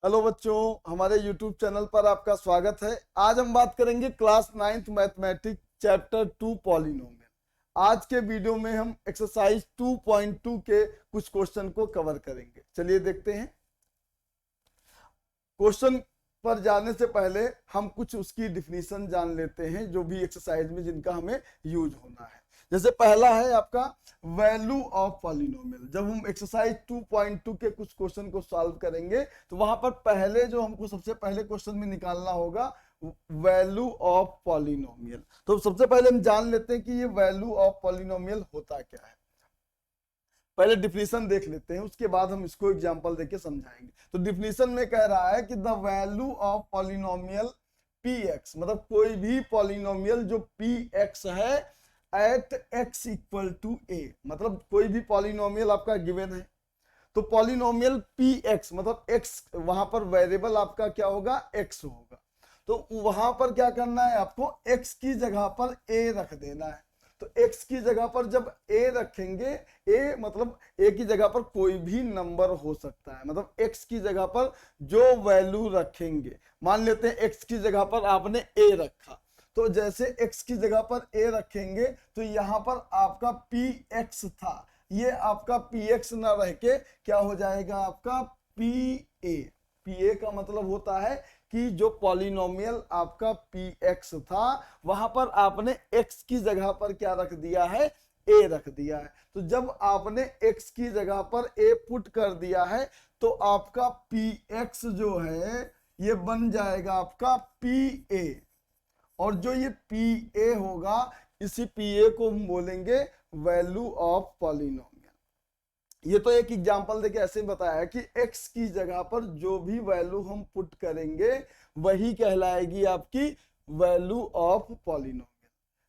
Hello बच्चों, हमारे YouTube channel पर आपका स्वागत है। आज हम बात करेंगे class 9th mathematics chapter 2 polynomial. आज के वीडियो में हम एक्सरसाइज 2.2 के कुछ क्वेश्चन को कवर करेंगे। चलिए देखते हैं। क्वेश्चन पर जाने से पहले हम कुछ उसकी डिफिनीशन जान लेते हैं, जो भी एक्सरसाइज में जिनका हमें यूज होना है। जैसे पहला है आपका वैल्यू ऑफ पॉलिनोमियल। जब हम एक्सरसाइज 2.2 के कुछ क्वेश्चन को सॉल्व करेंगे तो वहां पर पहले जो हमको सबसे पहले क्वेश्चन में निकालना होगा वैल्यू ऑफ पॉलिनोमियल। तो सबसे पहले हम जान लेते हैं कि ये वैल्यू ऑफ पॉलिनोमियल होता क्या है। पहले डिफिनीशन देख लेते हैं, उसके बाद हम इसको एग्जांपल देके समझाएंगे। तो डिफिनीशन में कह रहा है कि the value of polynomial px, मतलब कोई भी पॉलिनोमियल जो px है at x equal to a, मतलब कोई भी पॉलिनोमियल आपका गिवन है तो पॉलिनोमियल px मतलब x, वहां पर वेरिएबल आपका क्या होगा, x होगा। तो वहां पर क्या करना है, आपको x की जगह पर a रख देना है। तो x की जगह पर जब a रखेंगे, a मतलब a की जगह पर कोई भी नंबर हो सकता है, मतलब x की जगह पर जो वैल्यू रखेंगे। मान लेते हैं x की जगह पर आपने a रखा, तो जैसे x की जगह पर a रखेंगे तो यहां पर आपका px था, ये आपका px ना रह के क्या हो जाएगा, आपका pa। pa का मतलब होता है कि जो पॉलिनोमियल आपका px था वहां पर आपने x की जगह पर क्या रख दिया है, a रख दिया है। तो जब आपने x की जगह पर a पुट कर दिया है तो आपका px जो है ये बन जाएगा आपका pa, और जो ये pa होगा इसी pa को हम बोलेंगे वैल्यू ऑफ पॉलिनोमियल। ये तो एक एग्जांपल देके ऐसे बताया है कि x की जगह पर जो भी वैल्यू हम पुट करेंगे वही कहलाएगी आपकी वैल्यू ऑफ पॉलिनोमियल।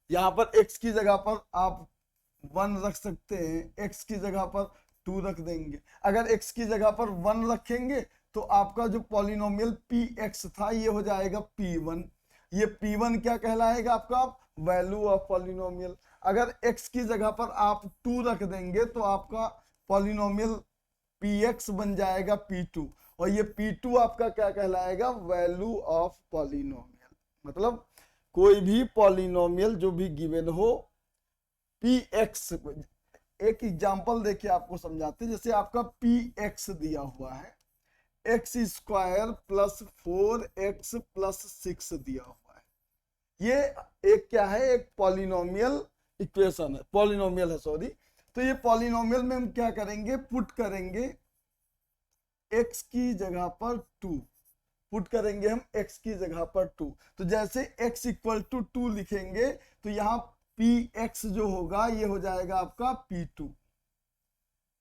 यहाँ पर x की जगह पर आप 1 रख सकते हैं, x की जगह पर 2 रख देंगे। अगर x की जगह पर 1 रखेंगे तो आपका जो पॉलिनोमियल px था ये हो जाएगा p1। ये p1 क्या कहलाएगा, आपका वैल्यू ऑफ पॉलिनोमियल। अगर x की जगह पर आप 2 रख देंगे तो आपका पॉलिनोमियल px बन जाएगा p2, और ये p2 आपका क्या कहलाएगा, वैल्यू ऑफ पॉलिनोमियल। मतलब कोई भी पॉलिनोमियल जो भी गिवन हो px, एक एग्जांपल देखिए आपको समझाते हैं। जैसे आपका px दिया हुआ है x square plus 4x plus 6 दिया हुआ है। ये एक क्या है, एक पॉलिनोमियल इक्वेशन है, पॉलिनोमियल है सॉरी। तो ये पॉलिनोमियल में हम क्या करेंगे, पुट करेंगे x की जगह पर 2, पुट करेंगे हम x की जगह पर 2। तो जैसे x इक्वल टू 2 लिखेंगे तो यहाँ px जो होगा ये हो जाएगा आपका p2।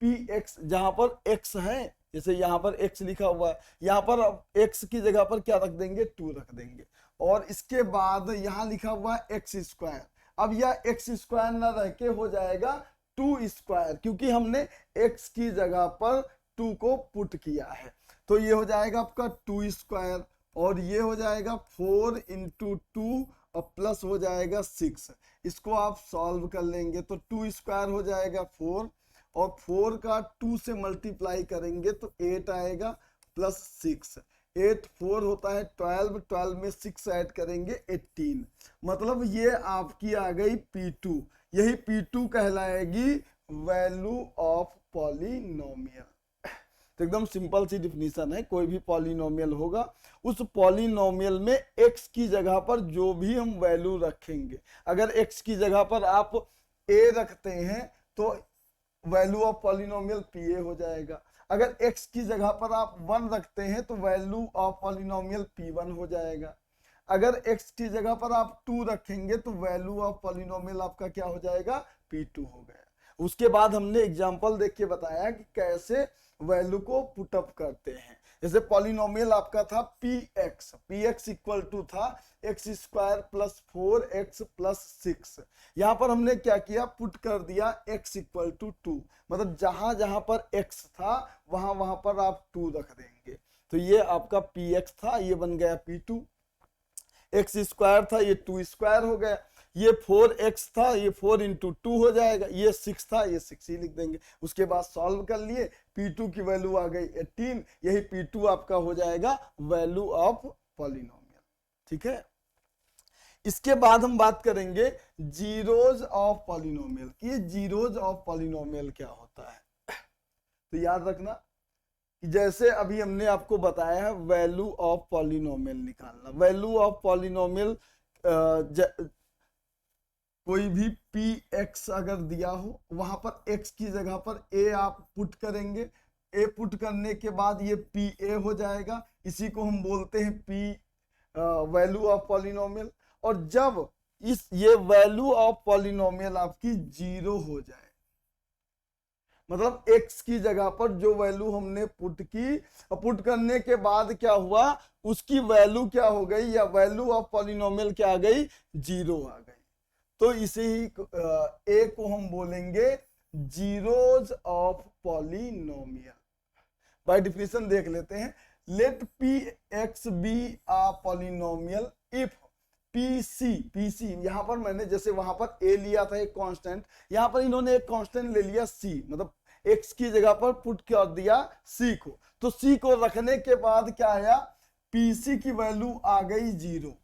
px जहां पर x है, जैसे यहाँ पर x लिखा हुआ है, यहाँ पर x की जगह पर क्या रख देंगे, 2 रख देंगे। और इसके बाद यहाँ लिखा हुआ है x स्क्वायर। अब यह x स्क्वायर ना रह के हो जाएगा 2 स्क्वायर, क्योंकि हमने x की जगह पर 2 को पुट किया है। तो ये हो जाएगा आपका 2 स्क्वायर, और ये हो जाएगा 4 इंटू 2 और प्लस हो जाएगा 6। इसको आप सॉल्व कर लेंगे तो 2 स्क्वायर हो जाएगा 4, और 4 का 2 से मल्टीप्लाई करेंगे तो 8 आएगा प्लस 6। 8 4 होता है 12, 12 में 6 ऐड करेंगे 18। मतलब ये आपकी आ गई p2। यही p2 कहलाएगी वैल्यू ऑफ पॉलिनोमियल। तो एकदम सिंपल सी डिफिनीशन है। कोई भी पॉलिनोमियल होगा, उस पॉलिनोमियल में x की जगह पर जो भी हम वैल्यू रखेंगे, अगर x की जगह पर आप a रखते हैं तो वैल्यू ऑफ पॉलिनोमियल pa हो जाएगा। अगर x की जगह पर आप 1 रखते हैं तो वैल्यू ऑफ पॉलिनोमियल p1 हो जाएगा। अगर x की जगह पर आप 2 रखेंगे तो वैल्यू ऑफ पॉलिनोमियल आपका क्या हो जाएगा, p2 हो गया। उसके बाद हमने एग्जांपल देख के बताया कि कैसे वैल्यू को पुटअप करते हैं। जैसे पॉलिनोमियल आपका था px इक्वल टू था x square plus 4x plus 6। यहाँ पर हमने क्या किया, पुट कर दिया x इक्वल टू 2, मतलब जहां जहां पर x था वहां वहां पर आप 2 रख देंगे। तो ये आपका px था, ये बन गया p2। x स्क्वायर था, ये 2 स्क्वायर हो गया। ये 4x था, ये 4 इंटू 2 हो जाएगा, ये 6 था, ये 6 ही लिख देंगे। उसके बाद सॉल्व कर लिए, P2 की वैल्यू आ गई 18, यही P2 आपका हो जाएगा वैल्यू ऑफ पॉलिनोमियल। ठीक है, इसके बाद हम बात करेंगे जीरोज ऑफ पॉलिनोमियल कि जीरोज ऑफ पॉलिनोमियल क्या होता है। तो याद रखना कि जैसे अभी हमने आपको बताया है वैल्यू ऑफ पॉलिनोमियल निकालना। वैल्यू ऑफ पॉलिनोमियल कोई भी px अगर दिया हो, वहां पर x की जगह पर a आप पुट करेंगे, a पुट करने के बाद ये pa हो जाएगा, इसी को हम बोलते हैं p वैल्यू ऑफ पॉलिनोमियल। और जब ये वैल्यू ऑफ पॉलिनोमियल आपकी जीरो हो जाए, मतलब x की जगह पर जो वैल्यू हमने पुट की, पुट करने के बाद क्या हुआ, उसकी वैल्यू क्या हो गई, या वैल्यू ऑफ पॉलिनोमियल क्या आ गई, जीरो आ गई, तो इसे ही a को हम बोलेंगे zeros of polynomial. By definition देख लेते हैं, let px be a polynomial if PC यहां पर मैंने जैसे वहां पर a लिया था एक कांस्टेंट, यहां पर इन्होंने एक कांस्टेंट ले लिया c, मतलब x की जगह पर पुट कर दिया c को, तो c को रखने के बाद क्या आया, PC की वैल्यू आ गई जीरो।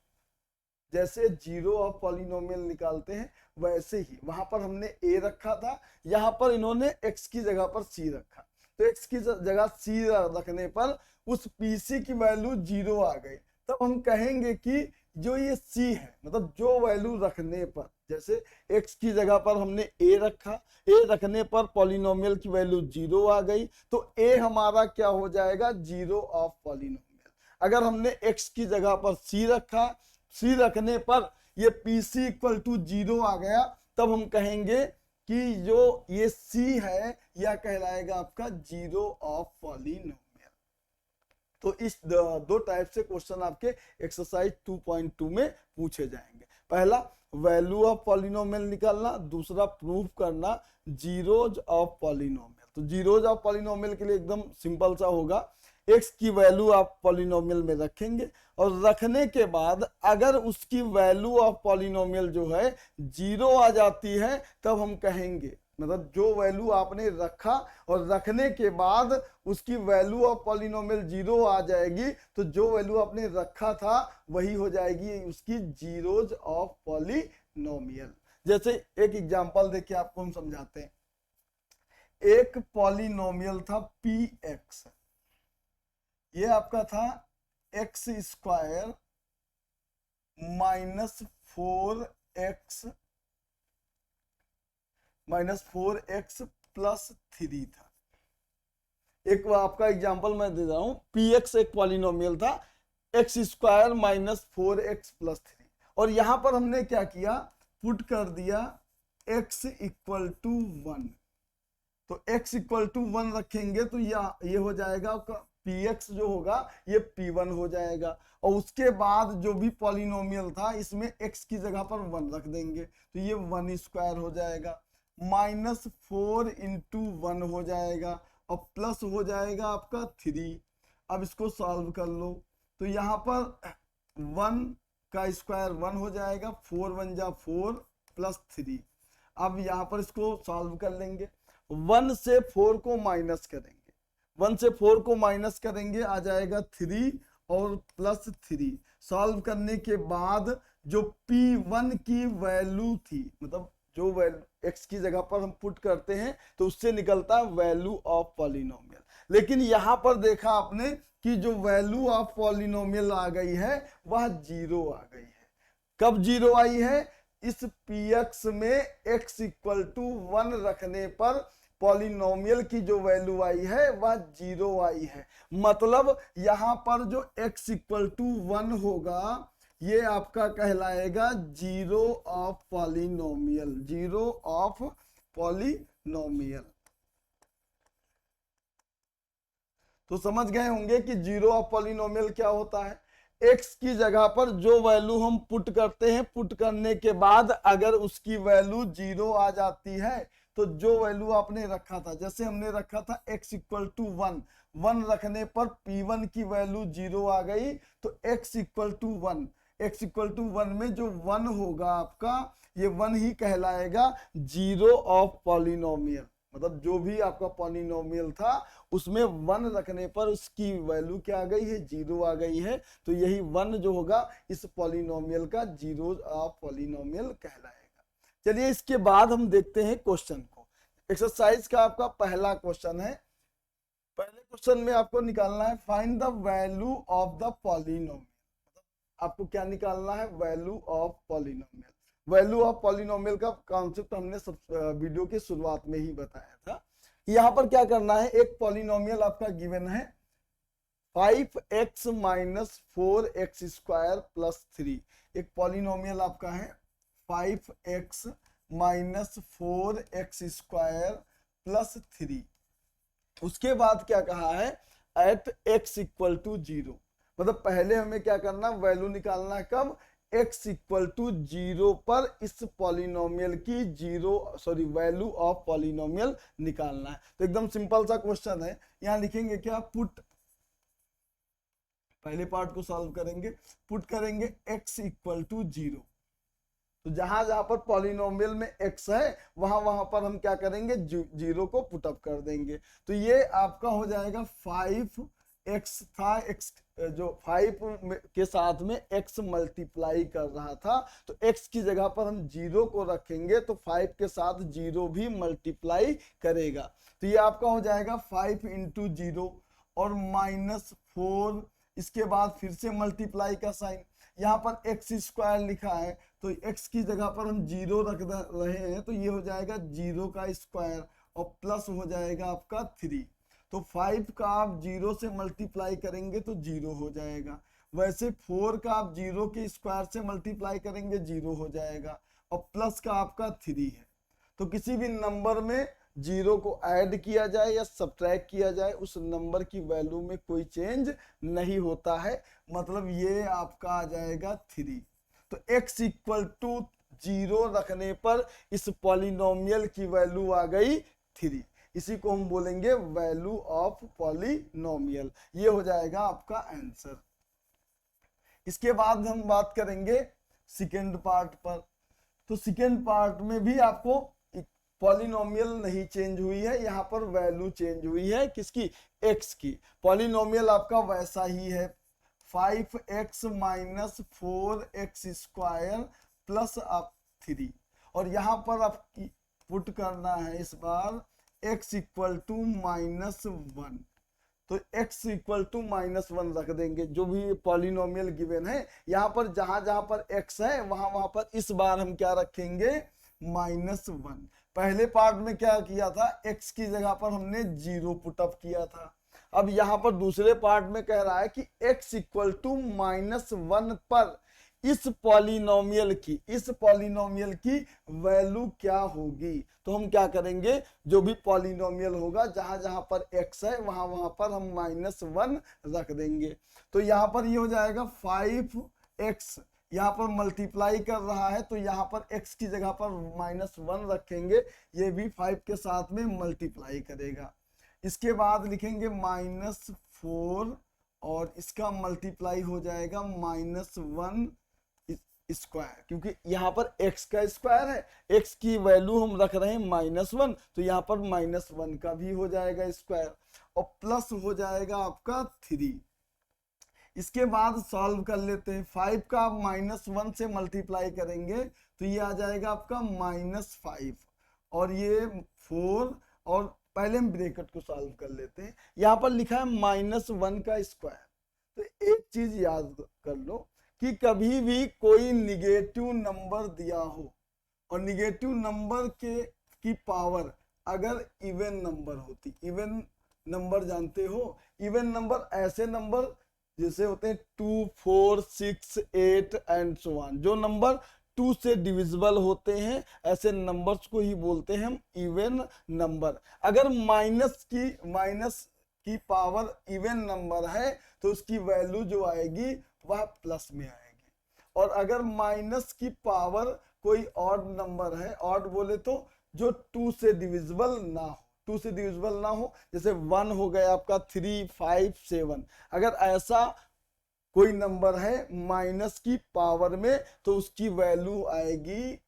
जैसे जीरो ऑफ पॉलिनोमियल निकालते हैं वैसे ही वहां पर हमने a रखा था, यहां पर इन्होंने x की जगह पर c रखा, तो x की जगह c रखने पर उस PC की वैल्यू जीरो आ गई। तब हम कहेंगे कि जो ये c है, मतलब जो वैल्यू रखने पर, जैसे x की जगह पर हमने a रखा, a रखने पर पॉलिनोमियल की वैल्यू जीरो आ गई, तो a हमारा क्या हो जाएगा, जीरो ऑफ पॉलिनोमियल। अगर हमने x की जगह पर c रखा, c रखने पर ये PC इक्वल टू जीरो आ गया, तब हम कहेंगे कि जो ये c है यह कहलाएगा आपका जीरो ऑफ पॉलिनोमियल। तो इस दो टाइप से क्वेश्चन आपके एक्सरसाइज 2.2 में पूछे जाएंगे। पहला वैल्यू ऑफ पॉलिनोमियल निकालना, दूसरा प्रूफ करना जीरोज ऑफ पॉलिनोमियल। तो जीरोज ऑफ पॉलिनोमियल के लिए एकदम सिंपल सा होगा, x की वैल्यू आप पॉलिनोमियल में रखेंगे, और रखने के बाद अगर उसकी वैल्यू ऑफ पॉलिनोमियल जो है जीरो आ जाती है, तब हम कहेंगे, मतलब जो वैल्यू आपने रखा और रखने के बाद उसकी वैल्यू ऑफ पॉलिनोमियल जीरो आ जाएगी, तो जो वैल्यू आपने रखा था वही हो जाएगी उसकी जीरोज ऑफ पॉलिनोमियल। जैसे एक एग्जांपल देखिए आपको हम समझाते हैं। एक पॉलिनोमियल था px, ये आपका था x square minus 4x plus 3 था। एक आपका एग्जांपल मैं दे रहा हूं, px एक पॉलिनोमियल था x square minus 4x plus 3, और यहां पर हमने क्या किया, पुट कर दिया x इक्वल टू 1, तो x इक्वल टू 1 रखेंगे तो ये हो जाएगा आपका px जो होगा ये p1 हो जाएगा, और उसके बाद जो भी पॉलिनोमियल था इसमें x की जगह पर 1 रख देंगे, तो ये 1 स्क्वायर हो जाएगा, माइनस 4 इंटू 1 हो जाएगा, और प्लस हो जाएगा आपका 3। अब इसको सॉल्व कर लो, तो यहाँ पर 1 का स्क्वायर 1 हो जाएगा, 4 1 जा 4 प्लस 3। अब यहाँ पर इसको सॉल्व कर लेंगे, 1 से 4 को माइनस करेंगे, 1 से 4 को माइनस करेंगे आ जाएगा 3 और प्लस 3। सॉल्व करने के बाद जो P1 की वैल्यू थी, मतलब जो वैल्यू x की जगह पर हम पुट करते हैं तो उससे निकलता है वैल्यू ऑफ पॉलिनोमियल। लेकिन यहां पर देखा आपने कि जो वैल्यू ऑफ पॉलिनोमियल आ गई है वह जीरो आ गई है। कब जीरो आई है, इस px में x इक्वल टू 1 रखने पर पॉलिनोमियल की जो वैल्यू आई है वह जीरो आई है। मतलब यहां पर जो x इक्वल टू 1 होगा ये आपका कहलाएगा zero of polynomial, zero of polynomial. तो समझ गए होंगे कि जीरो ऑफ पॉलिनोमियल क्या होता है। x की जगह पर जो वैल्यू हम पुट करते हैं, पुट करने के बाद अगर उसकी वैल्यू जीरो आ जाती है तो जो वैल्यू आपने रखा था, जैसे हमने रखा था x इक्वल टू 1 रखने पर p1 की वैल्यू जीरो आ गई, तो x equal to 1 x equal to 1 में जो 1 होगा आपका, ये 1 ही कहलाएगा जीरो ऑफ पॉलिनोमियल। मतलब जो भी आपका पॉलिनोमियल था उसमें 1 रखने पर उसकी वैल्यू क्या आ गई है, 0 आ गई है। तो यही 1 जो होगा इस पॉलिनोमियल का जीरो ऑफ पॉलिनोमियल कहलाएगा। चलिए इसके बाद हम देखते हैं क्वेश्चन को। एक्सरसाइज का आपका पहला क्वेश्चन है। पहले क्वेश्चन में आपको निकालना है find the value of the polynomial. आपको क्या निकालना है, value of polynomial. Value of polynomial का कॉन्सेप्ट हमने वीडियो की शुरुआत में ही बताया था। यहाँ पर क्या करना है, एक पॉलिनोमियल आपका गिवन है 5x minus 4x square plus 3। एक पॉलिनोमियल आपका है 5x minus 4x square plus 3। उसके बाद क्या कहा है, एट x इक्वल टू 0। मतलब पहले हमें क्या करना, वैल्यू निकालना है कब, x इक्वल टू 0 पर इस पॉलिनोमियल की वैल्यू ऑफ पॉलिनोमियल निकालना है। तो एकदम सिंपल सा क्वेश्चन है। यहाँ लिखेंगे क्या, पुट, पहले पार्ट को सॉल्व करेंगे, पुट करेंगे x इक्वल टू 0। तो जहां जहां पर पॉलिनोमियल में x है वहां पर हम क्या करेंगे, 0 को पुटअप कर देंगे। तो ये आपका हो जाएगा 5x था, x जो 5 के साथ में x मल्टीप्लाई कर रहा था, तो x की जगह पर हम 0 को रखेंगे तो 5 के साथ 0 भी मल्टीप्लाई करेगा। तो ये आपका हो जाएगा 5 इंटू 0 और माइनस 4, इसके बाद फिर से मल्टीप्लाई का साइन। यहाँ पर x स्क्वायर लिखा है तो x की जगह पर हम 0 रख रहे हैं, तो ये हो जाएगा 0 का स्क्वायर और प्लस हो जाएगा आपका 3। तो 5 का आप 0 से मल्टीप्लाई करेंगे तो 0 हो जाएगा। वैसे 4 का आप 0 के स्क्वायर से मल्टीप्लाई करेंगे 0 हो जाएगा और प्लस का आपका 3 है। तो किसी भी नंबर में 0 को ऐड किया जाए या सब्ट्रैक्ट किया जाए, उस नंबर की वैल्यू में कोई चेंज नहीं होता है। मतलब ये आपका आ जाएगा 3। तो x इक्वल टू 0 रखने पर इस पॉलिनोमियल की वैल्यू आ गई 3। इसी को हम बोलेंगे वैल्यू ऑफ पॉलिनोमियल। ये हो जाएगा आपका आंसर। इसके बाद हम बात करेंगे सेकेंड पार्ट पर। तो सेकेंड पार्ट में भी आपको पॉलिनोमियल नहीं चेंज हुई है, यहाँ पर वैल्यू चेंज हुई है किसकी, x की। पॉलिनोमियल आपका वैसा ही है 5x minus 4x square plus 3। और यहाँ पर आप पुट करना है इस बार x इक्वल टू -1। तो x इक्वल टू -1 रख देंगे। जो भी पॉलिनोमियल गिवन है यहाँ पर जहां जहां पर x है वहां पर इस बार हम क्या रखेंगे, -1। पहले पार्ट में क्या किया था, x की जगह पर हमने 0 पुटअप किया था। अब यहाँ पर दूसरे पार्ट में कह रहा है कि x इक्वल टू -1 पर इस पॉलिनोमियल की वैल्यू क्या होगी। तो हम क्या करेंगे, जो भी पॉलिनोमियल होगा जहां जहां पर x है वहां पर हम -1 रख देंगे। तो यहाँ पर ये हो जाएगा 5x, यहाँ पर मल्टीप्लाई कर रहा है तो यहाँ पर x की जगह पर -1 रखेंगे, ये भी 5 के साथ में मल्टीप्लाई करेगा। इसके बाद लिखेंगे -4 और इसका मल्टीप्लाई हो जाएगा -1 स्क्वायर, क्योंकि यहाँ पर x का स्क्वायर है, x की वैल्यू हम रख रहे हैं -1, तो यहाँ पर -1 का भी हो जाएगा स्क्वायर और प्लस हो जाएगा आपका 3। इसके बाद सॉल्व कर लेते हैं। 5 का आप -1 से मल्टीप्लाई करेंगे तो ये आ जाएगा आपका -5 और ये 4, और पहले हम ब्रैकेट को सॉल्व कर लेते हैं। यहाँ पर लिखा है -1 का स्क्वायर। तो एक चीज याद कर लो कि कभी भी कोई निगेटिव नंबर दिया हो और निगेटिव नंबर की पावर अगर इवन नंबर होती, इवन नंबर जानते हो, इवन नंबर ऐसे नंबर जैसे होते हैं 2, 4, 6, 8 एंड सो ऑन, जो नंबर 2 से डिविजिबल होते हैं ऐसे नंबर्स को ही बोलते हैं हम इवन नंबर। अगर माइनस की पावर इवन नंबर है तो उसकी वैल्यू जो आएगी वह प्लस में आएगी। और अगर माइनस की पावर कोई ऑड नंबर है, ऑड बोले तो जो 2 से डिविजिबल ना हो, 2 से डिविजिबल ना हो, जैसे 1 हो गया आपका 3, 5, 7, अगर ऐसा कोई नंबर है माइनस की पावर में तो उसकी वैल्यू आएगी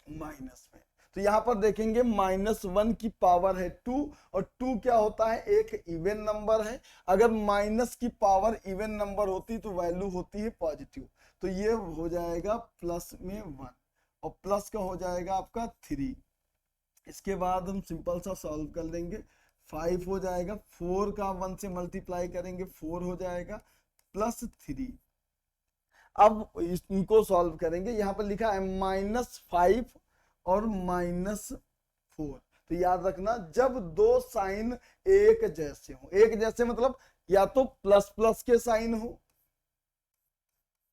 माइनस में। तो यहां पर देखेंगे -1 की पावर है 2 और 2 क्या होता है, एक इवन नंबर है। अगर माइनस की पावर इवन नंबर होती तो वैल्यू होती है पॉजिटिव। तो ये हो जाएगा प्लस में 1 और प्लस का हो जाएगा आपका 3। इसके बाद हम सिंपल सा सॉल्व कर देंगे। 5 हो जाएगा, 4 का 1 से मल्टीप्लाई करेंगे 4 हो जाएगा +3। अब इनको सॉल्व करेंगे। यहाँ पर लिखा है -5 और -4। तो याद रखना जब दो साइन एक जैसे हो, एक जैसे मतलब या तो प्लस प्लस के साइन हो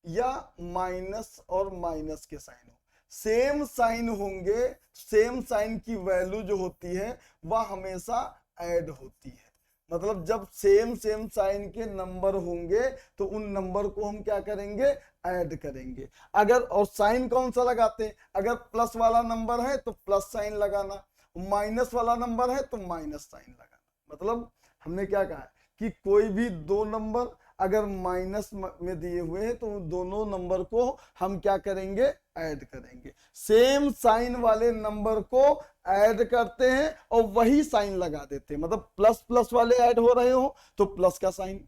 या माइनस और माइनस के साइन हो, सेम साइन होंगे, सेम साइन की वैल्यू जो होती है वह हमेशा ऐड होती है। मतलब जब सेम साइन के नंबर होंगे तो उन नंबर को हम क्या करेंगे, ऐड करेंगे। अगर और साइन कौन सा लगाते हैं, अगर प्लस वाला नंबर है तो प्लस साइन लगाना, माइनस वाला नंबर है तो माइनस साइन लगाना। मतलब हमने क्या कहा कि कोई भी दो नंबर अगर माइनस में दिए हुए हैं तो दोनों नंबर को हम क्या करेंगे, ऐड करेंगे। सेम साइन वाले नंबर को ऐड करते हैं और वही साइन लगा देते हैं। मतलब प्लस प्लस वाले ऐड हो रहे हो तो प्लस का साइन,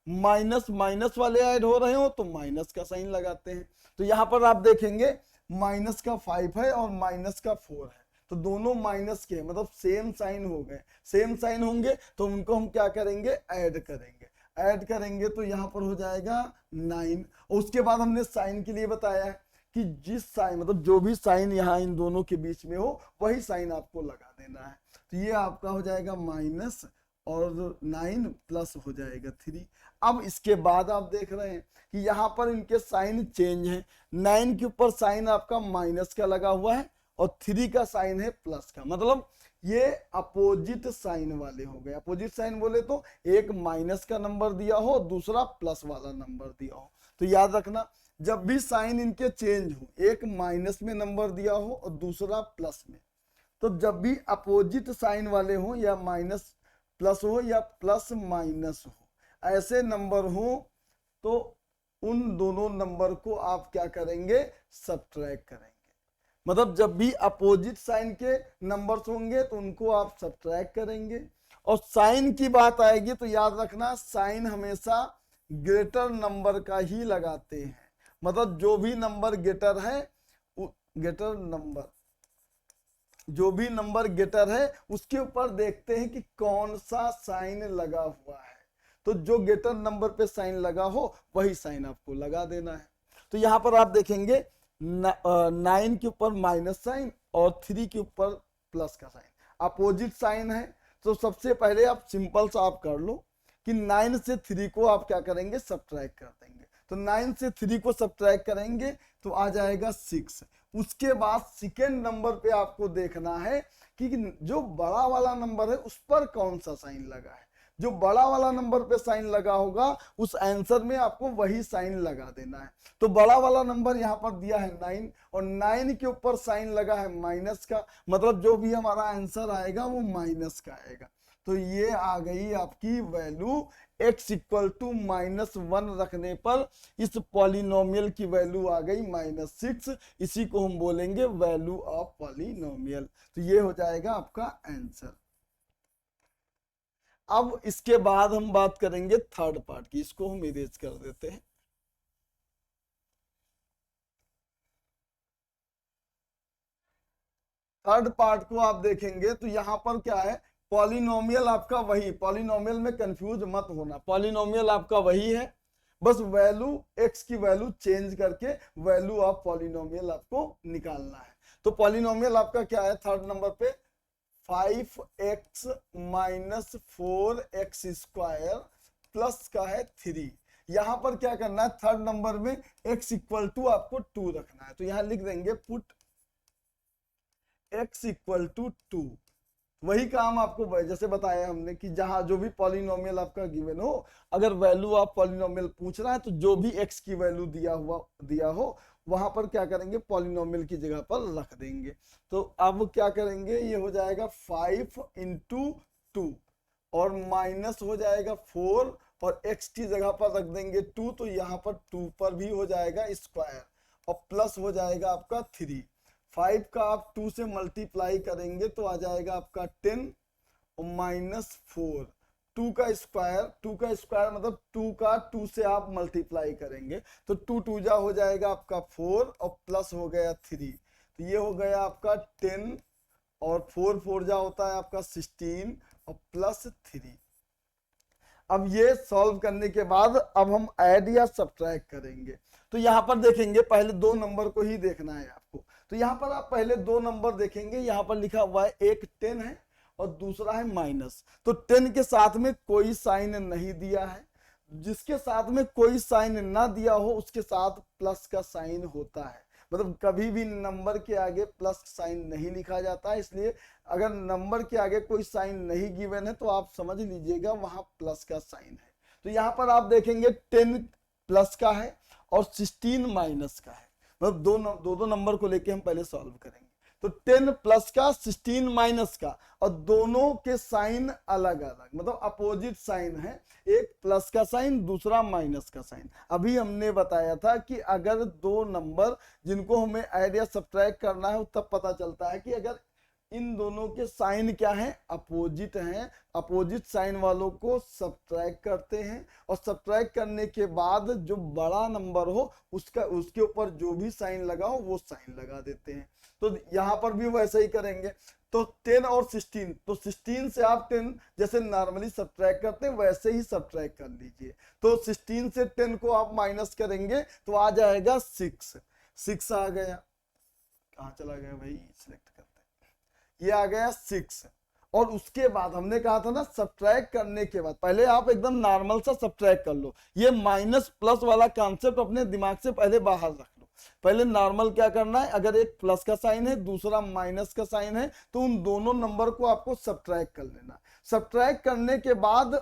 माइनस माइनस वाले ऐड हो रहे हो तो माइनस का साइन लगाते हैं। तो यहां पर आप देखेंगे माइनस का 5 है और माइनस का 4 है, तो दोनों माइनस के मतलब सेम साइन हो गए। सेम साइन होंगे तो उनको हम क्या करेंगे, ऐड करेंगे। ऐड करेंगे तो यहाँ पर हो जाएगा 9। और उसके बाद हमने साइन के लिए बताया है कि जिस साइन मतलब जो भी साइन यहाँ इन दोनों के बीच में हो वही साइन आपको लगा देना है। तो ये आपका हो जाएगा माइनस और 9 प्लस हो जाएगा 3। अब इसके बाद आप देख रहे हैं कि यहाँ पर इनके साइन चेंज है। 9 के ऊपर साइन आपका माइनस का लगा हुआ है और 3 का साइन है प्लस का। मतलब ये अपोजिट साइन वाले हो गए। अपोजिट साइन बोले तो एक माइनस का नंबर दिया हो, दूसरा प्लस वाला नंबर दिया हो। तो याद रखना जब भी साइन इनके चेंज हो, एक माइनस में नंबर दिया हो और दूसरा प्लस में, तो जब भी अपोजिट साइन वाले हो या माइनस प्लस हो या प्लस माइनस हो, ऐसे नंबर हो तो उन दोनों नंबर को आप क्या करेंगे, सब्ट्रैक्ट करेंगे। मतलब जब भी अपोजिट साइन के नंबर्स होंगे तो उनको आप सब्ट्रैक्ट करेंगे। और साइन की बात आएगी तो याद रखना साइन हमेशा ग्रेटर नंबर का ही लगाते हैं। मतलब जो भी नंबर ग्रेटर है, ग्रेटर नंबर जो भी नंबर ग्रेटर है उसके ऊपर देखते हैं कि कौन सा साइन लगा हुआ है। तो जो ग्रेटर नंबर पे साइन लगा हो वही साइन आपको लगा देना है। तो यहाँ पर आप देखेंगे 9 के ऊपर माइनस साइन और 3 के ऊपर प्लस का साइन, अपोजिट साइन है। तो सबसे पहले आप सिंपल सा आप कर लो कि 9 से 3 को आप क्या करेंगे, सब्ट्रैक्ट कर देंगे। तो 9 से 3 को सब्ट्रैक्ट करेंगे तो आ जाएगा 6। उसके बाद सेकेंड नंबर पे आपको देखना है कि जो बड़ा वाला नंबर है उस पर कौन सा साइन लगा है। जो बड़ा वाला नंबर पे साइन लगा होगा उस आंसर में आपको वही साइन लगा देना है। तो बड़ा वाला नंबर यहाँ पर दिया है 9 और 9 के ऊपर साइन लगा है माइनस का, मतलब जो भी हमारा आंसर आएगा वो माइनस का आएगा। तो ये आ गई आपकी वैल्यू। x इक्वल टू -1 रखने पर इस पॉलिनोमियल की वैल्यू आ गई -6। इसी को हम बोलेंगे वैल्यू ऑफ पॉलिनोमियल। तो ये हो जाएगा आपका आंसर। अब इसके बाद हम बात करेंगे थर्ड पार्ट की। इसको हम इरेज कर देते हैं। थर्ड पार्ट को आप देखेंगे तो यहां पर क्या है, पॉलिनोमियल आपका वही, पॉलिनोमियल में कंफ्यूज मत होना, पॉलिनोमियल आपका वही है, बस वैल्यू x की वैल्यू चेंज करके वैल्यू ऑफ पॉलिनोमियल आपको निकालना है। तो पॉलिनोमियल आपका क्या है थर्ड नंबर पे, 5x - 4x स्क्वायर प्लस का है 3। यहां पर क्या करना है, थर्ड नंबर में x इक्वल टू आपको 2 रखना है। तो यहां लिख देंगे पुट x इक्वल टू 2। वही काम आपको जैसे बताया हमने कि जहां जो भी पॉलिनोमियल आपका गिवन हो, अगर वैल्यू ऑफ पॉलिनोमियल पूछ रहा है तो जो भी x की वैल्यू दिया हो वहां पर क्या करेंगे, पॉलिनोमियल की जगह पर रख देंगे। तो अब क्या करेंगे, ये हो जाएगा 5 × 2 और माइनस हो जाएगा 4 और x की जगह पर रख देंगे 2, तो यहाँ पर 2 पर भी हो जाएगा स्क्वायर और प्लस हो जाएगा आपका 3। 5 का आप 2 से मल्टीप्लाई करेंगे तो आ जाएगा आपका 10 और -4। 2 का स्क्वायर मतलब 2 का 2 से आप मल्टीप्लाई करेंगे तो 2 2 जा हो जाएगा आपका 4 और प्लस हो गया 3, तो ये हो गया आपका 10 और 4 4 जा होता है आपका 16 और प्लस 3। अब ये सॉल्व करने के बाद अब हम ऐड या सब्ट्रैक्ट करेंगे। तो यहाँ पर देखेंगे पहले 2 नंबर को ही देखना है आपको। तो यहाँ पर आप पहले 2 नंबर देखेंगे, यहाँ पर लिखा हुआ है एक 10 है और दूसरा है माइनस। तो 10 के साथ में कोई साइन नहीं दिया है, जिसके साथ में कोई साइन ना दिया हो उसके साथ प्लस का साइन होता है। मतलब कभी भी नंबर के आगे प्लस साइन नहीं लिखा जाता है, इसलिए अगर नंबर के आगे कोई साइन नहीं गिवन है तो आप समझ लीजिएगा वहां प्लस का साइन है। तो यहाँ पर आप देखेंगे 10 प्लस का है और 16 माइनस का है। मतलब दो नंबर को लेके हम पहले सॉल्व करेंगे। तो 10 प्लस का 16 माइनस का और दोनों के साइन अलग अलग, मतलब अपोजिट साइन है, एक प्लस का साइन दूसरा माइनस का साइन। अभी हमने बताया था कि अगर 2 नंबर जिनको हमें ऐड या सब्ट्रैक्ट करना है तब पता चलता है कि अगर इन दोनों के साइन क्या हैं, अपोजिट हैं, अपोजिट साइन वालों को सब्ट्रैक्ट करते हैं और सब्ट्रैक्ट करने के बाद जो बड़ा नंबर हो उसके ऊपर जो भी साइन लगा हो वो साइन लगा देते हैं। तो यहाँ पर भी वैसे ही करेंगे। तो 10 और 16, तो 16 से आप 10 जैसे नॉर्मली सब्ट्रैक्ट करते हैं वैसे ही सब्ट्रैक्ट कर लीजिए। तो 16 से 10 को आप माइनस करेंगे तो आ जाएगा 6 आ गया। कहाँ चला गया भाई, सिलेक्ट करते हैं, ये आ गया 6। और उसके बाद हमने कहा था ना सब्ट्रैक्ट करने के बाद पहले आप एकदम नॉर्मल सा सब्ट्रैक्ट कर लो। ये माइनस प्लस वाला कॉन्सेप्ट अपने दिमाग से पहले बाहर रख लो। पहले नॉर्मल क्या करना है, अगर एक प्लस का साइन है दूसरा माइनस का साइन है तो उन दोनों नंबर को आपको सब्ट्रैक्ट कर लेना। सब्ट्रैक्ट करने के बाद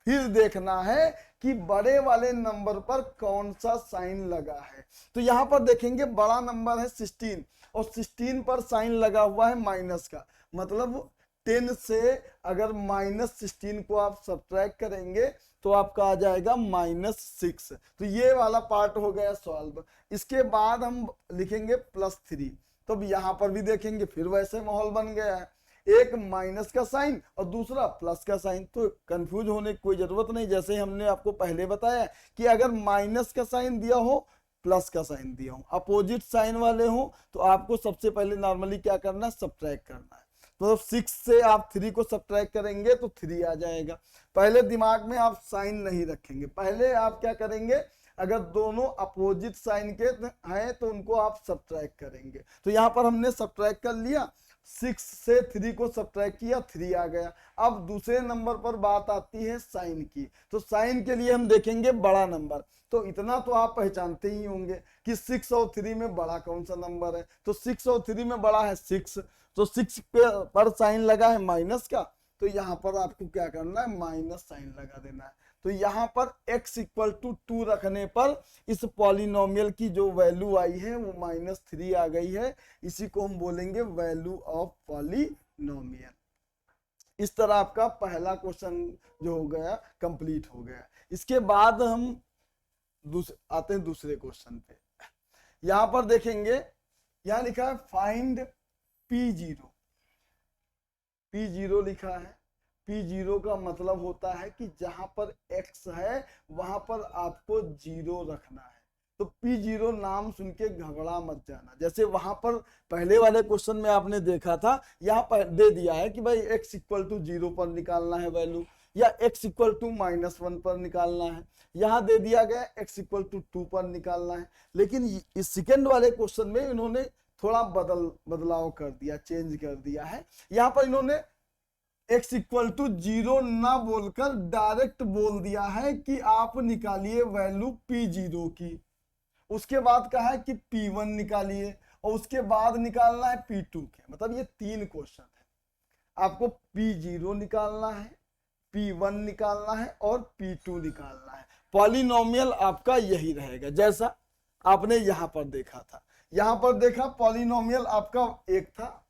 फिर देखना है कि बड़े वाले नंबर पर कौन सा साइन लगा है। तो यहां पर देखेंगे बड़ा नंबर है 16 और 16 पर साइन लगा हुआ है माइनस का, मतलब 10 से अगर -16 को आप सब्ट्रैक्ट करेंगे तो आपका आ जाएगा -6। तो ये वाला पार्ट हो गया सॉल्व। इसके बाद हम लिखेंगे +3। तो यहाँ पर भी देखेंगे फिर वैसे माहौल बन गया है, एक माइनस का साइन और दूसरा प्लस का साइन। तो कंफ्यूज होने की कोई जरूरत नहीं, जैसे हमने आपको पहले बताया कि अगर माइनस का साइन दिया हो प्लस का साइन दिया हो, अपोजिट साइन वाले हो, तो आपको सबसे पहले नॉर्मली क्या करना है, सब्ट्रैक्ट करना है। तो 6 से आप 3 को सब्ट्रैक्ट करेंगे तो 3 आ जाएगा। पहले दिमाग में आप साइन नहीं रखेंगे, पहले आप क्या करेंगे, अगर दोनों अपोजिट साइन के हैं तो उनको आप सब्ट्रैक्ट करेंगे। तो यहाँ पर हमने सब्ट्रैक्ट कर लिया, 6 से 3 को सब्ट्रैक्ट किया, 3 आ गया। अब दूसरे नंबर पर बात आती है साइन की। तो साइन के लिए हम देखेंगे बड़ा नंबर। तो इतना तो आप पहचानते ही होंगे कि 6 और 3 में बड़ा कौन सा नंबर है। तो 6 और 3 में बड़ा है 6, तो 6 पर साइन लगा है माइनस का, तो यहाँ पर आपको क्या करना है, माइनस साइन लगा देना है। तो यहाँ पर x = 2 रखने पर इस पॉलिनोमियल की जो वैल्यू आई है वो -3 आ गई है। इसी को हम बोलेंगे वैल्यू ऑफ पॉलिनोमियल। इस तरह आपका पहला क्वेश्चन जो हो गया कंप्लीट हो गया। इसके बाद हम आते हैं दूसरे क्वेश्चन पे। यहाँ पर देखेंगे, यहाँ लिखा है फाइंड P0। P0 लिखा है। P0 का मतलब होता है कि जहां पर x है वहां पर आपको 0 रखना है। तो P0 नाम सुन के घबरा मत जाना। जैसे वहां पर पहले वाले क्वेश्चन में आपने देखा था, यहाँ पर दे दिया है कि भाई x = 0 पर निकालना है वैल्यू, या x = -1 पर निकालना है। यहाँ दे दिया गया x = 2 पर निकालना है। लेकिन इस सेकेंड वाले क्वेश्चन में इन्होंने थोड़ा बदलाव कर दिया, चेंज कर दिया है। यहाँ पर इन्होंने x = 0 ना बोलकर डायरेक्ट बोल दिया है कि आप निकालिए वैल्यू P0 की। उसके बाद कहा है कि P1 निकालिए और उसके बाद निकालना है P2 के। मतलब ये 3 क्वेश्चन है। आपको P0 निकालना है, P1 निकालना है और P2 निकालना है। पॉलिनोमियल आपका यही रहेगा जैसा आपने यहाँ पर देखा था। यहाँ पर देखा पॉलिनोमियल आपका एक था,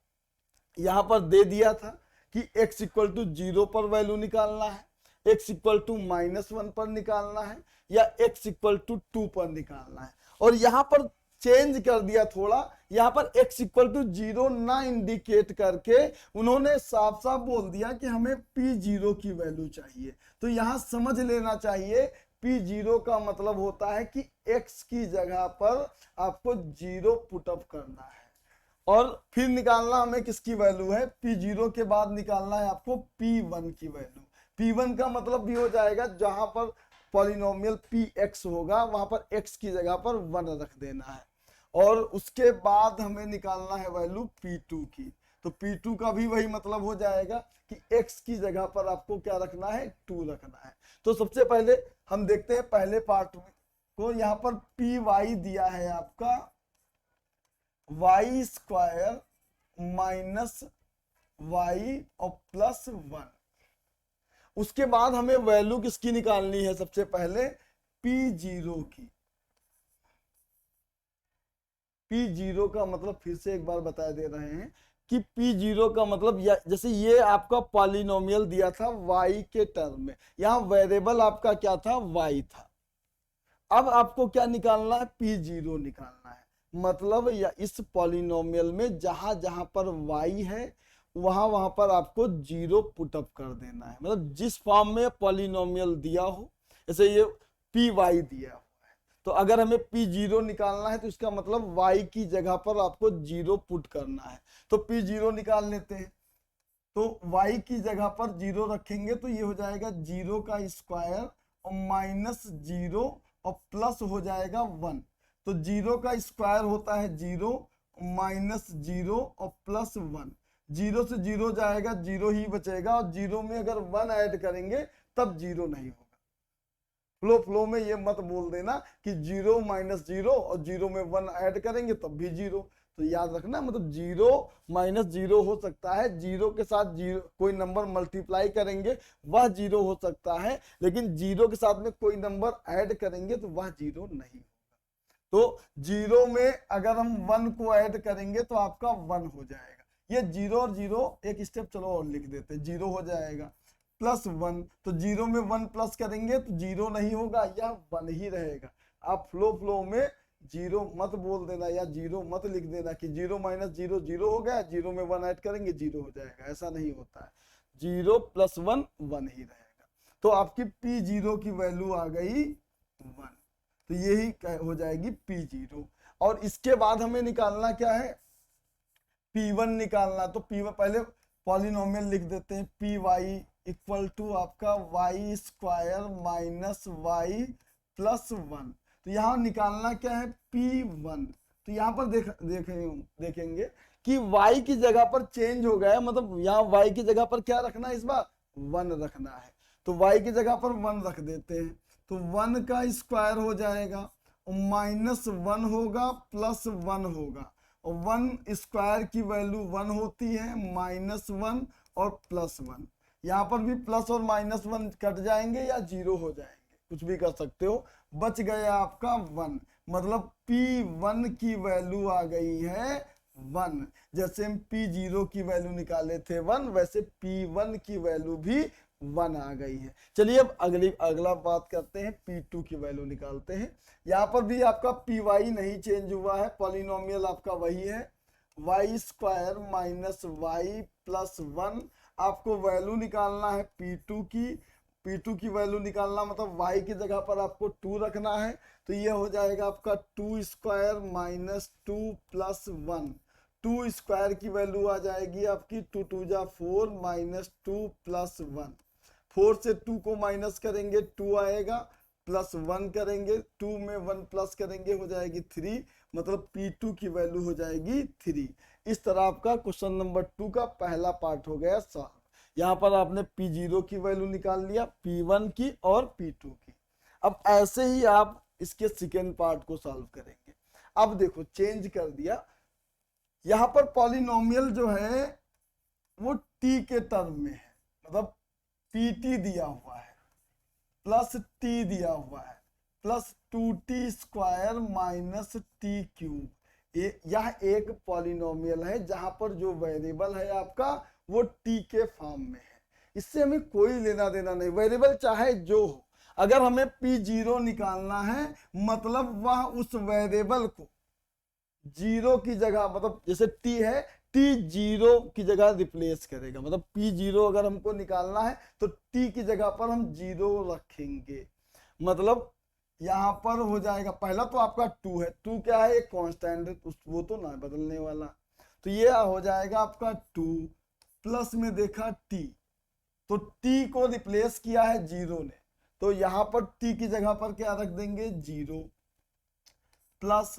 यहाँ पर दे दिया था कि x = 0 पर वैल्यू निकालना है, x इक्वल टू -1 पर निकालना है या x इक्वल टू 2 पर निकालना है। और यहाँ पर चेंज कर दिया थोड़ा, यहाँ पर x इक्वल टू 0 ना इंडिकेट करके उन्होंने साफ साफ बोल दिया कि हमें P0 की वैल्यू चाहिए। तो यहाँ समझ लेना चाहिए P0 का मतलब होता है कि x की जगह पर आपको 0 पुटअप करना है और फिर निकालना हमें किसकी वैल्यू है, P0 के बाद निकालना है आपको P1 की वैल्यू। P1 का मतलब भी हो जाएगा जहां पर पॉलिनोमियल Px होगा वहां पर x की जगह पर 1 रख देना है और उसके बाद हमें निकालना है वैल्यू P2 की। तो P2 का भी वही मतलब हो जाएगा कि x की जगह पर आपको क्या रखना है, 2 रखना है। तो सबसे पहले हम देखते हैं पहले पार्ट में को, यहाँ पर Py दिया है आपका y स्क्वायर माइनस y और प्लस 1। उसके बाद हमें वैल्यू किसकी निकालनी है, सबसे पहले P0 की। P0 का मतलब फिर से एक बार बता दे रहे हैं कि P0 का मतलब जैसे ये आपका पॉलिनोमियल दिया था y के टर्म में, यहाँ वेरिएबल आपका क्या था, y था। अब आपको क्या निकालना है, P0 निकालना है। मतलब या इस पॉलिनोमियल में जहां जहां पर y है वहां वहां पर आपको 0 पुटअप कर देना है। मतलब जिस फॉर्म में पॉलिनोमियल दिया हो, जैसे ये Py दिया हो, तो अगर हमें P0 निकालना है तो इसका मतलब y की जगह पर आपको 0 पुट करना है। तो P0 निकाल लेते हैं। तो y की जगह पर 0 रखेंगे तो ये हो जाएगा 0 का स्क्वायर और माइनस 0 और प्लस हो जाएगा 1। तो 0 का स्क्वायर होता है 0, माइनस 0 और प्लस 1। 0 से 0 जाएगा, 0 ही बचेगा और 0 में अगर 1 ऐड करेंगे तब 0 नहीं होगा। फ्लो में ये मत बोल देना कि 0 माइनस 0 और 0 में 1 ऐड करेंगे तब भी 0। तो याद रखना, मतलब 0 माइनस 0 हो सकता है, 0 के साथ 0 कोई नंबर मल्टीप्लाई करेंगे वह 0 हो सकता है, लेकिन 0 के साथ में कोई नंबर ऐड करेंगे तो वह 0 नहीं होगा। तो 0 में अगर हम 1 को ऐड करेंगे तो आपका 1 हो जाएगा। ये 0 और 0 एक स्टेप चलो और लिख देते हैं, 0 हो जाएगा प्लस 1। तो 0 में 1 प्लस करेंगे तो 0 नहीं होगा, यह 1 ही रहेगा। आप फ्लो में 0 मत बोल देना या 0 मत लिख देना कि 0 माइनस 0 0 हो गया, 0 में 1 ऐड करेंगे 0 हो जाएगा, ऐसा नहीं होता है। 0 प्लस 1 1 ही रहेगा। तो आपकी P0 की वैल्यू आ गई 1। तो यही हो जाएगी P0। और इसके बाद हमें निकालना क्या है, P1 निकालना। तो P1 पहले पॉलिनोमियल लिख देते हैं, Py इक्वल टू आपका y square minus y plus 1। तो यहाँ निकालना क्या है, P1। तो यहाँ पर देखेंगे कि y की जगह पर चेंज हो गया है, मतलब यहाँ y की जगह पर क्या रखना है, इस बार 1 रखना है। तो y की जगह पर 1 रख देते हैं। तो 1 का स्क्वायर हो जाएगा और माइनस 1 होगा प्लस 1 होगा और 1 स्क्वायर की वैल्यू 1 होती है, माइनस 1 और प्लस 1। यहाँ पर भी प्लस और माइनस 1 कट जाएंगे या 0 हो जाएंगे, कुछ भी कर सकते हो। बच गया आपका 1, मतलब P1 की वैल्यू आ गई है 1। जैसे हम P0 की वैल्यू निकाले थे 1, वैसे P1 की वैल्यू भी 1 आ गई है। चलिए अब अगला बात करते हैं, P2 की वैल्यू निकालते हैं। यहाँ पर भी आपका Py नहीं चेंज हुआ है, पॉलिनोमियल आपका वही है, y square minus y plus 1। आपको वैल्यू निकालना है P2 की। P2 की वैल्यू निकालना मतलब y की जगह पर आपको 2 रखना है। तो ये हो जाएगा आपका 2 स्क्वायर माइनस 2 प्लस 1। 2 स्क्वायर की वैल्यू आ जाएगी आपकी 2 2 जा 4 माइनस 2 प्लस 1। 4 से 2 को माइनस करेंगे 2 आएगा, प्लस 1 करेंगे 2 में 1 प्लस करेंगे हो जाएगी 3, मतलब P2 की वैल्यू हो जाएगी 3। इस तरह आपका क्वेश्चन नंबर 2 का पहला पार्ट हो गया सॉल्व। यहाँ पर आपने P0 की वैल्यू निकाल लिया, P1 की और P2 की। अब ऐसे ही आप इसके सेकेंड पार्ट को सॉल्व करेंगे। अब देखो चेंज कर दिया, यहाँ पर पॉलिनोमियल जो है वो t के टर्म में है, मतलब pt दिया हुआ है प्लस t दिया हुआ है plus 2t square minus t cube. यह एक पॉलिनोमियल है जहां पर जो वेरिएबल है आपका वो t के फॉर्म में है। इससे हमें कोई लेना देना नहीं, वेरिएबल चाहे जो हो। अगर हमें P0 निकालना है मतलब वह उस वेरिएबल को जीरो की जगह, मतलब जैसे t है, t0 की जगह रिप्लेस करेगा। मतलब P0 अगर हमको निकालना है तो t की जगह पर हम 0 रखेंगे। मतलब यहाँ पर हो जाएगा, पहला तो आपका 2 है, 2 क्या है, एक कांस्टेंट है, वो तो ना बदलने वाला। तो ये हो जाएगा आपका 2 प्लस में देखा t, तो t को रिप्लेस किया है 0 ने, तो यहाँ पर t की जगह पर क्या रख देंगे, 0 प्लस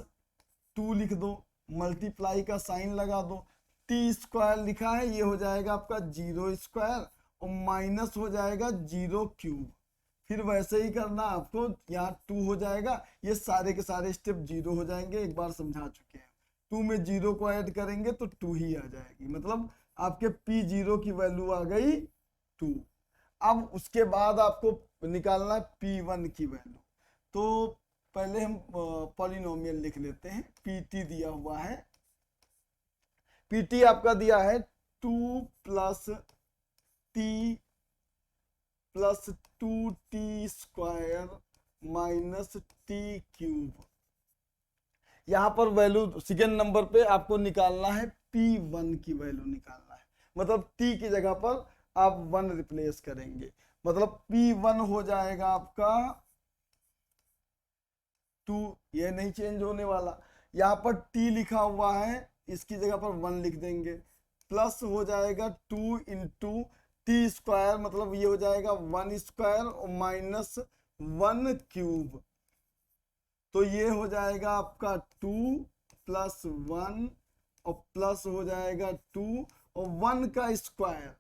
2 लिख दो, मल्टीप्लाई का साइन लगा दो, टी स्क्वायर लिखा है, ये हो जाएगा आपका 0 स्क्वायर और माइनस हो जाएगा 0 क्यूब। फिर वैसे ही करना आपको, यहाँ 2 हो जाएगा, ये सारे के सारे स्टेप 0 हो जाएंगे, एक बार समझा चुके हैं। 2 में 0 को ऐड करेंगे तो 2 ही आ जाएगी, मतलब आपके P0 की वैल्यू आ गई 2। अब उसके बाद आपको निकालना है P1 की वैल्यू। तो पहले हम पॉलिनोमियल लिख लेते हैं। PT दिया हुआ है, PT आपका दिया है 2 plus t plus 2t square minus t cube. यहाँ पर वैल्यू सेकेंड नंबर पे आपको निकालना है P1 की वैल्यू निकालना है, मतलब t की जगह पर आप 1 रिप्लेस करेंगे, मतलब P1 हो जाएगा आपका 2, ये नहीं चेंज होने वाला। यहाँ पर t लिखा हुआ है, इसकी जगह पर 1 लिख देंगे, प्लस हो जाएगा 2 इंटू टी स्क्वायर, मतलब ये हो जाएगा 1 स्क्वायर और माइनस 1 क्यूब। तो ये हो जाएगा आपका 2 प्लस 1 और प्लस हो जाएगा 2 और 1 का स्क्वायर।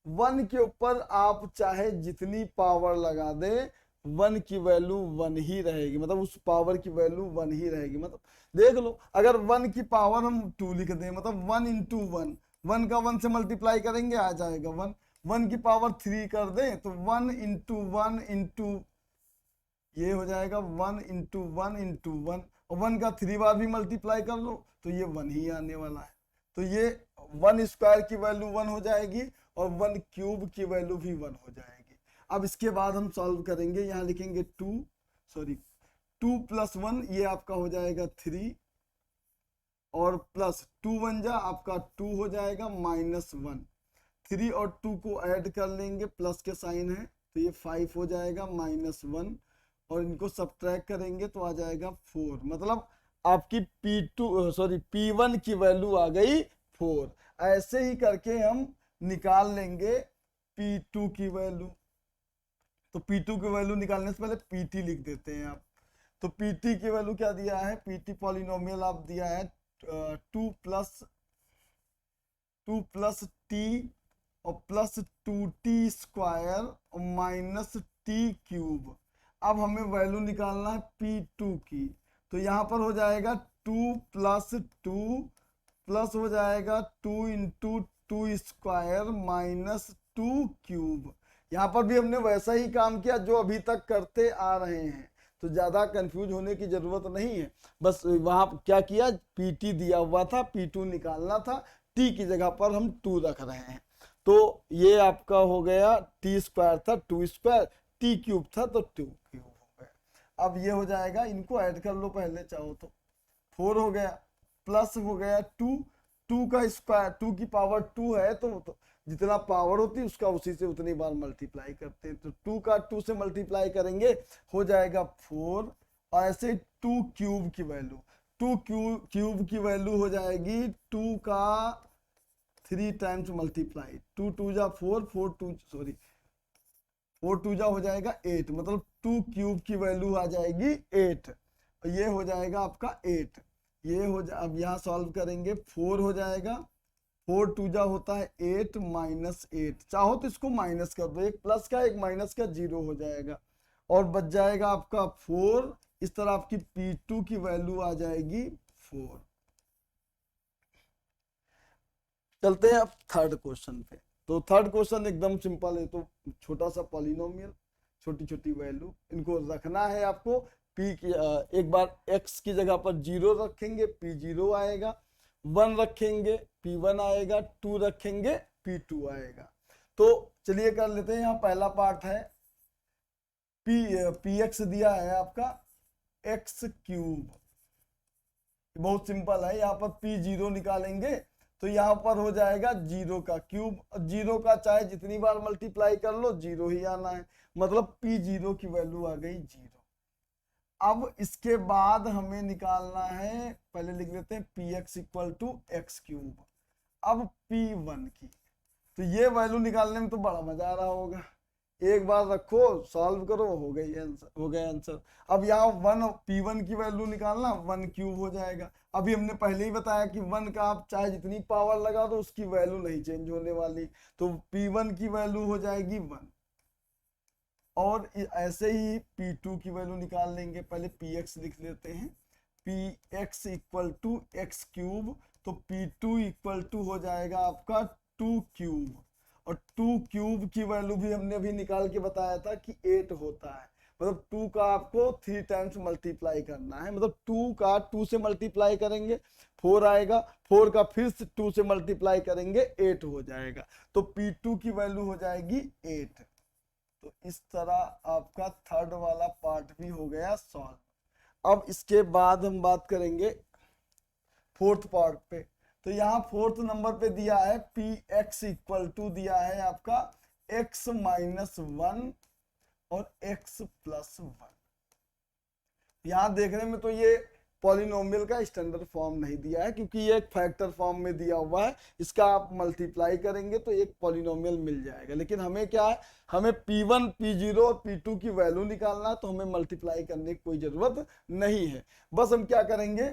1 के ऊपर आप चाहे जितनी पावर लगा दे, 1 की वैल्यू 1 ही रहेगी, मतलब उस पावर की वैल्यू 1 ही रहेगी। मतलब देख लो, अगर 1 की पावर हम 2 लिख दें, मतलब 1 इंटू 1, 1 का 1 से मल्टीप्लाई करेंगे आ जाएगा 1, 1 की पावर 3 कर दें तो 1 इंटू 1 इंटू, ये हो जाएगा 1 इंटू 1 इंटू 1, और 1 का 3 बार भी मल्टीप्लाई कर लो तो ये 1 ही आने वाला है। तो ये 1 स्क्वायर की वैल्यू 1 हो जाएगी और 1 क्यूब की वैल्यू भी 1 हो जाएगी। अब इसके बाद हम सॉल्व करेंगे, यहाँ लिखेंगे 2 प्लस 1, ये आपका हो जाएगा 3 और प्लस 2 1 जा आपका 2 हो जाएगा माइनस 1, 3 और 2 को ऐड कर लेंगे, प्लस के साइन है तो ये 5 हो जाएगा माइनस 1, और इनको सब्ट्रैक्ट करेंगे तो आ जाएगा 4। मतलब आपकी P1 की वैल्यू आ गई 4। ऐसे ही करके हम निकाल लेंगे P2 की वैल्यू। तो P2 की वैल्यू निकालने से पहले PT लिख देते हैं आप। तो PT की वैल्यू क्या दिया है, PT पॉलिनोमियल आप दिया है 2 प्लस t और प्लस 2t स्क्वायर और माइनस t क्यूब। अब हमें वैल्यू निकालना है P2 की, तो यहाँ पर हो जाएगा 2 प्लस 2 प्लस हो जाएगा 2 इंटू 2 स्क्वायर माइनस 2 क्यूब। यहाँ पर भी हमने वैसा ही काम किया जो अभी तक करते आ रहे हैं, तो ज़्यादा कंफ्यूज होने की ज़रूरत नहीं है। बस वहाँ क्या किया, PT दिया हुआ था, P2 निकालना था, t की जगह पर हम 2 रख रहे हैं। तो ये आपका हो गया t स्क्वायर था 2 स्क्वायर, t क्यूब था तो 2 क्यूब हो गया। अब ये हो जाएगा, इनको ऐड कर लो पहले चाहो तो, 4 हो गया प्लस हो गया 2 का स्क्वायर, 2 की पावर 2 है तो जितना पावर होती है उसका उसी से उतनी बार मल्टीप्लाई करते हैं। तो 2 का 2 से मल्टीप्लाई करेंगे हो जाएगा 4, और ऐसे 2 क्यूब की वैल्यू, 2 क्यूब की वैल्यू हो जाएगी 2 का 3 टाइम्स मल्टीप्लाई, 2 2 जा 4, 4 2 जा हो जाएगा 8, मतलब 2 क्यूब की वैल्यू आ जाएगी 8, और ये हो जाएगा आपका 8। ये हो जा, अब यहाँ सॉल्व करेंगे, 4 हो जाएगा, 4 2 जा होता है 8 माइनस 8, चाहो तो इसको माइनस कर दो, एक प्लस का एक माइनस का 0 हो जाएगा और बच जाएगा आपका 4। इस तरह आपकी P2 की वैल्यू आ जाएगी 4। चलते हैं अब थर्ड क्वेश्चन पे। तो थर्ड क्वेश्चन एकदम सिंपल है, तो छोटा सा पॉलिनोमियल, छोटी छोटी वैल्यू, इनको रखना है आपको। P की एक बार x की जगह पर 0 रखेंगे P0 आएगा, 1 रखेंगे P1 आएगा, 2 रखेंगे P2 आएगा। तो चलिए कर लेते हैं। यहाँ पहला पार्ट है पी एक्स दिया है आपका एक्स क्यूब, बहुत सिंपल है। यहाँ पर पी जीरो निकालेंगे तो यहाँ पर हो जाएगा जीरो का क्यूब, जीरो का चाहे जितनी बार मल्टीप्लाई कर लो जीरो ही आना है, मतलब पी जीरो की वैल्यू आ गई जीरो। अब इसके बाद हमें निकालना है, पहले लिख लेते हैं P x equal to x cube. अब पी वन की, तो ये वैल्यू निकालने में तो बड़ा मजा आ रहा होगा, एक बार रखो सॉल्व करो, हो गई आंसर, हो गया आंसर। अब यहाँ वन पी वन की वैल्यू निकालना, वन क्यूब हो जाएगा। अभी हमने पहले ही बताया कि वन का आप चाहे जितनी पावर लगा दो उसकी वैल्यू नहीं चेंज होने वाली, तो पी वन की वैल्यू हो जाएगी वन। और ऐसे ही पी टू की वैल्यू निकाल लेंगे, पहले पी एक्स लिख लेते हैं, P x equal to x cube, तो पी टू इक्वल टू हो जाएगा आपका टू क्यूब, और टू क्यूब की वैल्यू भी हमने अभी निकाल के बताया था कि 8 होता है, मतलब 2 का आपको 3 टाइम्स मल्टीप्लाई करना है, मतलब 2 का 2 से मल्टीप्लाई करेंगे 4 आएगा, 4 का फिर से 2 से मल्टीप्लाई करेंगे 8 हो जाएगा, तो P2 की वैल्यू हो जाएगी 8। तो इस तरह आपका थर्ड वाला पार्ट भी हो गया सॉल्व। अब इसके बाद हम बात करेंगे फोर्थ पार्ट पे। तो यहाँ फोर्थ नंबर पे दिया है पी एक्स इक्वल टू दिया है आपका एक्स माइनस वन और एक्स प्लस वन। यहाँ देखने में तो ये पॉलिनोमियल का स्टैंडर्ड फॉर्म नहीं दिया है, क्योंकि ये एक फैक्टर फॉर्म में दिया हुआ है, इसका आप मल्टीप्लाई करेंगे तो एक पॉलिनोमियल मिल जाएगा। लेकिन हमें क्या है, हमें P1, P0 और P2 की वैल्यू निकालना है, तो हमें मल्टीप्लाई करने की कोई जरूरत नहीं है। बस हम क्या करेंगे,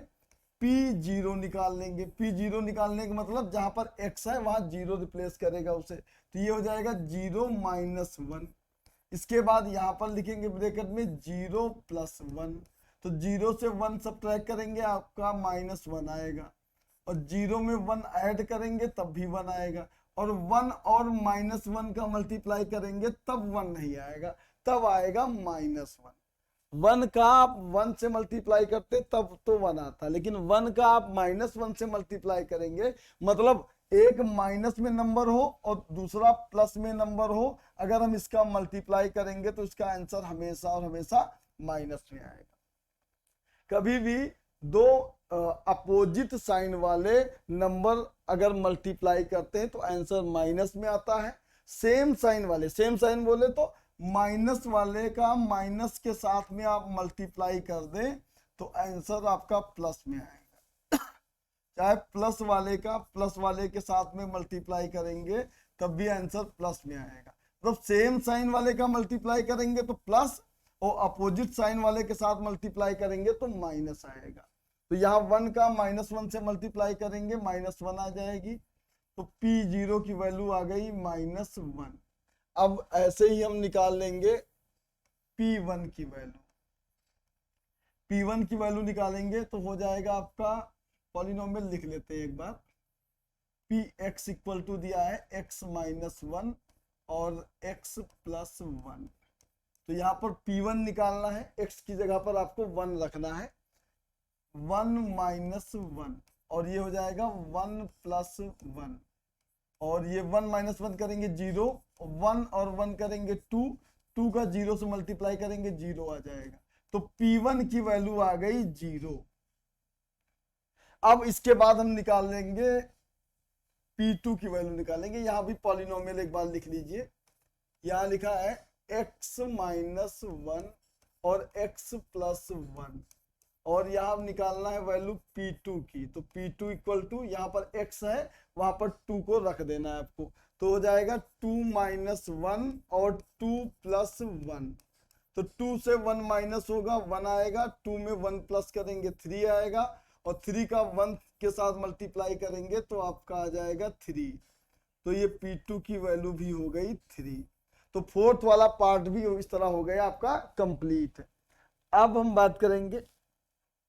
P0 निकाल लेंगे। P0 निकालने का मतलब जहां पर x है वहां जीरो रिप्लेस करेगा उसे, तो ये हो जाएगा 0 माइनस वन। इसके बाद यहाँ पर लिखेंगे ब्रैकेट में 0 प्लस वन, तो 0 से 1 सब्ट्रैक्ट करेंगे आपका माइनस वन आएगा, और 0 में 1 ऐड करेंगे तब भी 1 आएगा, और 1 और माइनस वन का मल्टीप्लाई करेंगे तब 1 नहीं आएगा, तब आएगा माइनस वन। 1 का आप 1 से मल्टीप्लाई करते तब तो 1 आता, लेकिन 1 का आप माइनस वन से मल्टीप्लाई करेंगे, मतलब एक माइनस में नंबर हो और दूसरा प्लस में नंबर हो, अगर हम इसका मल्टीप्लाई करेंगे तो इसका आंसर हमेशा और हमेशा माइनस में आएगा। कभी भी दो अपोजिट साइन वाले नंबर अगर मल्टीप्लाई करते हैं तो आंसर माइनस में आता है। सेम साइन वाले, सेम साइन बोले तो माइनस वाले का माइनस के साथ में आप मल्टीप्लाई कर दें तो आंसर आपका प्लस में आएगा। चाहे प्लस वाले का प्लस वाले के साथ में मल्टीप्लाई करेंगे तब भी आंसर प्लस में आएगा। तो सेम साइन वाले का मल्टीप्लाई करेंगे तो प्लस, और अपोजिट साइन वाले के साथ मल्टीप्लाई करेंगे तो माइनस आएगा। तो यहाँ 1 का माइनस वन से मल्टीप्लाई करेंगे माइनस वन आ जाएगी, तो P0 की वैल्यू आ गई माइनस वन। अब ऐसे ही हम निकाल लेंगे P1 की वैल्यू। P1 की वैल्यू निकालेंगे तो हो जाएगा आपका, पॉलिनोमियल लिख लेते हैं एक बार, Px इक्वल टू दिया है x माइनस वन और x प्लस वन। तो यहाँ पर P1 निकालना है, x की जगह पर आपको 1 रखना है, 1 माइनस वन, और ये हो जाएगा 1 प्लस वन, और ये 1 माइनस वन करेंगे 0, 1 और 1 करेंगे 2, 2 का 0 से मल्टीप्लाई करेंगे 0 आ जाएगा, तो P1 की वैल्यू आ गई 0। अब इसके बाद हम निकाल लेंगे P2 की वैल्यू निकालेंगे। यहाँ भी पॉलिनोमियल एक बार लिख लीजिए, यहाँ लिखा है x माइनस वन और x प्लस वन, और यहाँ निकालना है वैल्यू P2 की, तो P2 इक्वल टू, यहाँ पर x है वहां पर 2 को रख देना है आपको, तो हो जाएगा 2 माइनस वन और 2 प्लस वन, तो 2 से 1 माइनस होगा 1 आएगा, 2 में 1 प्लस करेंगे 3 आएगा, और 3 का 1 के साथ मल्टीप्लाई करेंगे तो आपका आ जाएगा 3, तो ये P2 की वैल्यू भी हो गई 3। तो फोर्थ वाला पार्ट भी इस तरह हो गया आपका कंप्लीट। अब हम बात करेंगे,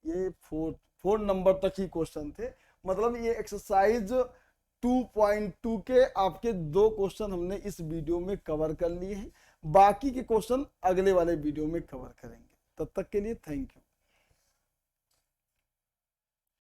ये फोर्थ नंबर तक ही क्वेश्चन थे, मतलब ये एक्सरसाइज 2.2 के आपके 2 क्वेश्चन हमने इस वीडियो में कवर कर लिए हैं, बाकी के क्वेश्चन अगले वाले वीडियो में कवर करेंगे। तब तक के लिए थैंक यू।